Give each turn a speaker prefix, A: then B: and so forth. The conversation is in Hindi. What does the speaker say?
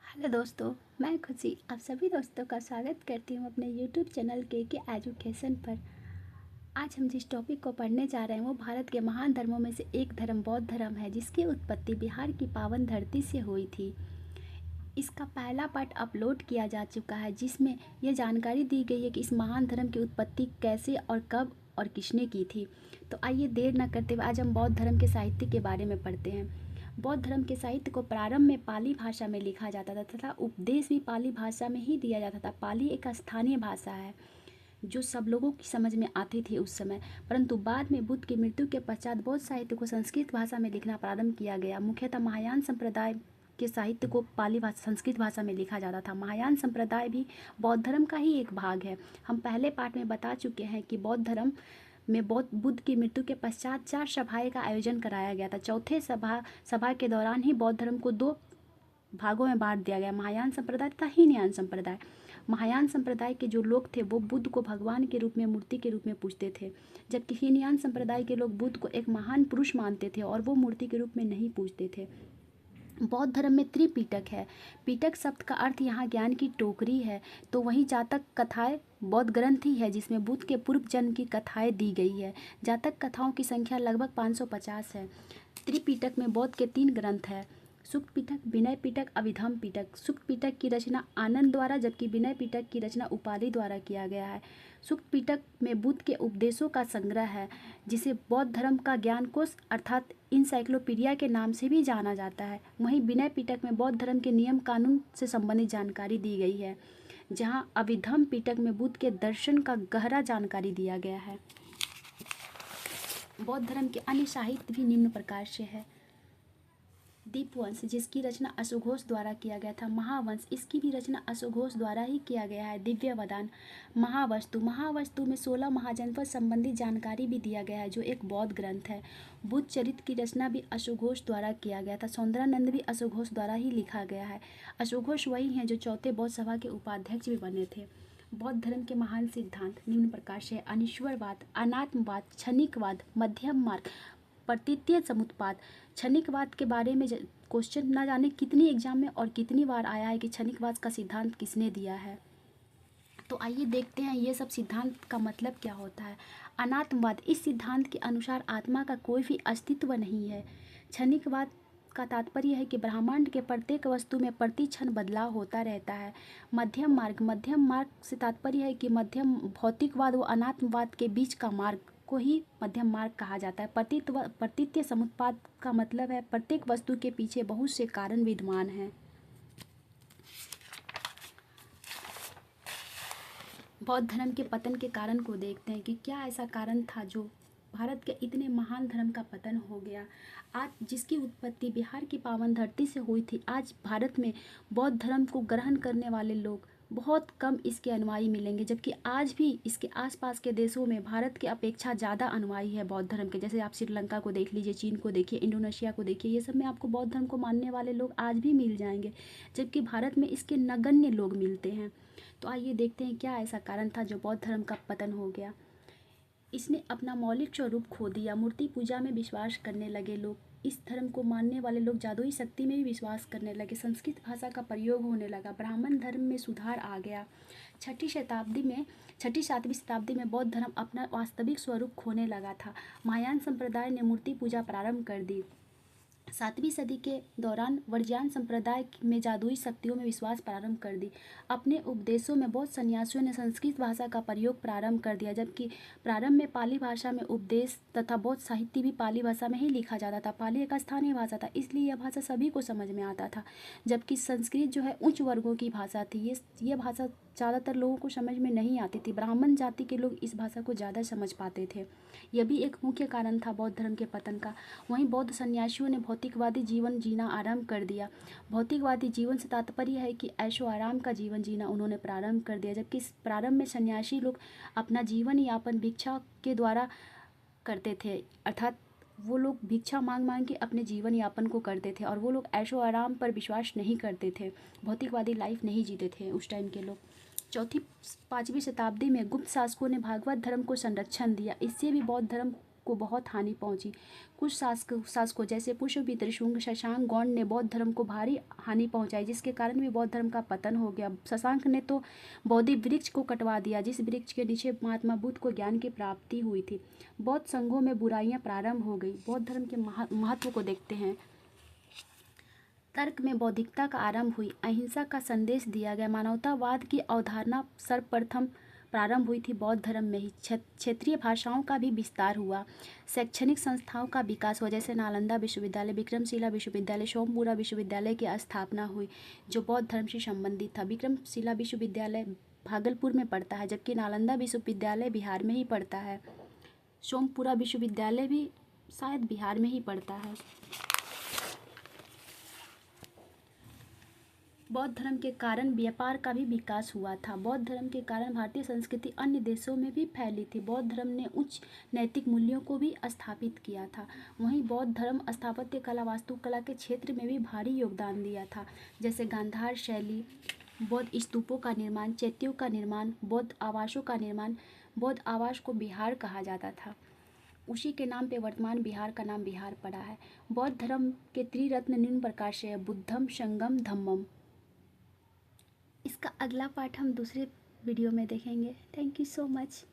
A: हेलो दोस्तों, मैं खुशी आप सभी दोस्तों का स्वागत करती हूँ अपने यूट्यूब चैनल के एजुकेशन पर। आज हम जिस टॉपिक को पढ़ने जा रहे हैं वो भारत के महान धर्मों में से एक धर्म बौद्ध धर्म है, जिसकी उत्पत्ति बिहार की पावन धरती से हुई थी। इसका पहला पार्ट अपलोड किया जा चुका है, जिसमें यह जानकारी दी गई है कि इस महान धर्म की उत्पत्ति कैसे और कब और किसने की थी। तो आइए देर न करते हुए आज हम बौद्ध धर्म के साहित्य के बारे में पढ़ते हैं। बौद्ध धर्म के साहित्य को प्रारंभ में पाली भाषा में लिखा जाता था तथा उपदेश भी पाली भाषा में ही दिया जाता था। पाली एक स्थानीय भाषा है जो सब लोगों की समझ में आती थी उस समय, परंतु बाद में बुद्ध की मृत्यु के पश्चात बौद्ध साहित्य को संस्कृत भाषा में लिखना प्रारंभ किया गया। मुख्यतः महायान संप्रदाय के साहित्य को पाली भाषा संस्कृत भाषा में लिखा जाता था। महायान संप्रदाय भी बौद्ध धर्म का ही एक भाग है। हम पहले पार्ट में बता चुके हैं कि बौद्ध धर्म में बुद्ध की मृत्यु के पश्चात 4 सभाएं का आयोजन कराया गया था। चौथे सभा के दौरान ही बौद्ध धर्म को 2 भागों में बांट दिया गया, महायान संप्रदाय तथा हीनयान संप्रदाय। महायान संप्रदाय के जो लोग थे वो बुद्ध को भगवान के रूप में, मूर्ति के रूप में पूजते थे, जबकि हीनयान संप्रदाय के लोग बुद्ध को एक महान पुरुष मानते थे और वो मूर्ति के रूप में नहीं पूजते थे। बौद्ध धर्म में त्रिपिटक है। पिटक शब्द का अर्थ यहाँ ज्ञान की टोकरी है, तो वहीं जातक कथाएं बौद्ध ग्रंथ ही है जिसमें बुद्ध के पूर्व जन्म की कथाएं दी गई है। जातक कथाओं की संख्या लगभग 550 है। त्रिपिटक में बौद्ध के 3 ग्रंथ है, सुक्त पिटक, विनय पिटक, अभिधम्म पिटक। सुक्त पिटक की रचना आनंद द्वारा जबकि विनय पिटक की रचना उपालि द्वारा किया गया है। सुक्त पिटक में बुद्ध के उपदेशों का संग्रह है, जिसे बौद्ध धर्म का ज्ञान कोश अर्थात इंसाइक्लोपीडिया के नाम से भी जाना जाता है। वहीं विनय पिटक में बौद्ध धर्म के नियम कानून से संबंधित जानकारी दी गई है, जहां अभिधम्म पिटक में बुद्ध के दर्शन का गहरा जानकारी दिया गया है। बौद्ध धर्म के अन्य साहित्य भी निम्न प्रकार से है। दीपवंश, जिसकी रचना अश्वघोष द्वारा किया गया था। महावंश, इसकी भी रचना अश्वघोष द्वारा ही किया गया है। दिव्यवदान। महावस्तु, महावस्तु में 16 महाजनपद संबंधी जानकारी भी दिया गया है, जो एक बौद्ध ग्रंथ है। बुद्ध चरित्र की रचना भी अश्वघोष द्वारा किया गया था। सौंदरानंद भी अश्वघोष द्वारा ही लिखा गया है। अश्वघोष वही हैं जो चौथे बौद्ध सभा के उपाध्यक्ष भी बने थे। बौद्ध धर्म के महान सिद्धांत निम्न प्रकार से: अनिश्वरवाद, अनात्मवाद, क्षणिकवाद, मध्यम मार्ग, प्रतीत्य समुत्पाद। क्षणिकवाद के बारे में क्वेश्चन ना जाने कितनी एग्जाम में और कितनी बार आया है कि क्षणिकवाद का सिद्धांत किसने दिया है। तो आइए देखते हैं ये सब सिद्धांत का मतलब क्या होता है। अनात्मवाद, इस सिद्धांत के अनुसार आत्मा का कोई भी अस्तित्व नहीं है। क्षणिकवाद का तात्पर्य है कि ब्रह्मांड के प्रत्येक वस्तु में प्रति क्षण बदलाव होता रहता है। मध्यम मार्ग, मध्यम मार्ग से तात्पर्य है कि मध्यम भौतिकवाद व अनात्मवाद के बीच का मार्ग को ही मध्यम मार्ग कहा जाता है। प्रतीत्य समुत्पाद का मतलब है प्रत्येक वस्तु के पीछे बहुत से कारण विद्यमान हैं। बौद्ध धर्म के पतन के कारण को देखते हैं कि क्या ऐसा कारण था जो भारत के इतने महान धर्म का पतन हो गया। आज जिसकी उत्पत्ति बिहार की पावन धरती से हुई थी, आज भारत में बौद्ध धर्म को ग्रहण करने वाले लोग बहुत कम इसके अनुयायी मिलेंगे, जबकि आज भी इसके आसपास के देशों में भारत के अपेक्षा ज़्यादा अनुयायी है बौद्ध धर्म के। जैसे आप श्रीलंका को देख लीजिए, चीन को देखिए, इंडोनेशिया को देखिए, ये सब में आपको बौद्ध धर्म को मानने वाले लोग आज भी मिल जाएंगे, जबकि भारत में इसके नगण्य लोग मिलते हैं। तो आइए देखते हैं क्या ऐसा कारण था जो बौद्ध धर्म का पतन हो गया। इसने अपना मौलिक स्वरूप खो दिया। मूर्ति पूजा में विश्वास करने लगे लोग। इस धर्म को मानने वाले लोग जादुई शक्ति में भी विश्वास करने लगे। संस्कृत भाषा का प्रयोग होने लगा। ब्राह्मण धर्म में सुधार आ गया। छठी 7वीं शताब्दी में बौद्ध धर्म अपना वास्तविक स्वरूप खोने लगा था। महायान संप्रदाय ने मूर्ति पूजा प्रारंभ कर दी। 7वीं सदी के दौरान वर्ज्यान संप्रदाय में जादुई शक्तियों में विश्वास प्रारंभ कर दी। अपने उपदेशों में बौद्ध सन्यासियों ने संस्कृत भाषा का प्रयोग प्रारंभ कर दिया, जबकि प्रारंभ में पाली भाषा में उपदेश तथा बौद्ध साहित्य भी पाली भाषा में ही लिखा जाता था। पाली एक स्थानीय भाषा था, इसलिए यह भाषा सभी को समझ में आता था, जबकि संस्कृत जो है उच्च वर्गों की भाषा थी। ये भाषा ज़्यादातर लोगों को समझ में नहीं आती थी। ब्राह्मण जाति के लोग इस भाषा को ज़्यादा समझ पाते थे। यह भी एक मुख्य कारण था बौद्ध धर्म के पतन का। वहीं बौद्ध सन्यासियों ने भौतिकवादी जीवन जीना आरंभ कर दिया। भौतिकवादी जीवन से तात्पर्य है कि ऐशो आराम का जीवन जीना उन्होंने प्रारंभ कर दिया, जबकि इस प्रारंभ में सन्यासी लोग अपना जीवन यापन भिक्षा के द्वारा करते थे, अर्थात वो लोग भिक्षा मांग मांग के अपने जीवन यापन को करते थे और वो लोग ऐशो आराम पर विश्वास नहीं करते थे। भौतिकवादी लाइफ नहीं जीते थे उस टाइम के लोग। 4वीं 5वीं शताब्दी में गुप्त शासकों ने भागवत धर्म को संरक्षण दिया। इससे भी बौद्ध धर्म को बहुत हानि पहुंची। कुछ शासकों जैसे पुष्यमित्र, शुंग, शशांक, गौंड ने बौद्ध धर्म को भारी हानि पहुंचाई, जिसके कारण भी बौद्ध धर्म का पतन हो गया। शशांक ने तो बोधि वृक्ष को कटवा दिया, जिस वृक्ष के नीचे महात्मा बुद्ध को ज्ञान की प्राप्ति हुई थी। बौद्ध संघों में बुराइयां प्रारंभ हो गई। बौद्ध धर्म के महत्व को देखते हैं। तर्क में बौद्धिकता का आरंभ हुई, अहिंसा का संदेश दिया गया। मानवतावाद की अवधारणा सर्वप्रथम प्रारंभ हुई थी बौद्ध धर्म में ही। क्षेत्रीय भाषाओं का भी विस्तार हुआ। शैक्षणिक संस्थाओं का विकास हुआ, जैसे नालंदा विश्वविद्यालय, विक्रमशिला विश्वविद्यालय, सोमपुरा विश्वविद्यालय की स्थापना हुई, जो बौद्ध धर्म से संबंधित था। विक्रमशिला विश्वविद्यालय भागलपुर में पड़ता है, जबकि नालंदा विश्वविद्यालय बिहार में ही पड़ता है। सोमपुरा विश्वविद्यालय भी शायद बिहार में ही पड़ता है। बौद्ध धर्म के कारण व्यापार का भी विकास हुआ था। बौद्ध धर्म के कारण भारतीय संस्कृति अन्य देशों में भी फैली थी। बौद्ध धर्म ने उच्च नैतिक मूल्यों को भी स्थापित किया था। वहीं बौद्ध धर्म स्थापत्य कला, वास्तुकला के क्षेत्र में भी भारी योगदान दिया था, जैसे गांधार शैली, बौद्ध स्तूपों का निर्माण, चैत्यों का निर्माण, बौद्ध आवासों का निर्माण। बौद्ध आवास को बिहार कहा जाता था, उसी के नाम पे वर्तमान बिहार का नाम बिहार पड़ा है। बौद्ध धर्म के त्रिरत्न निम्न प्रकार से है, बुद्धम, संगम, धम्मम। इसका अगला पार्ट हम दूसरे वीडियो में देखेंगे। Thank you so much.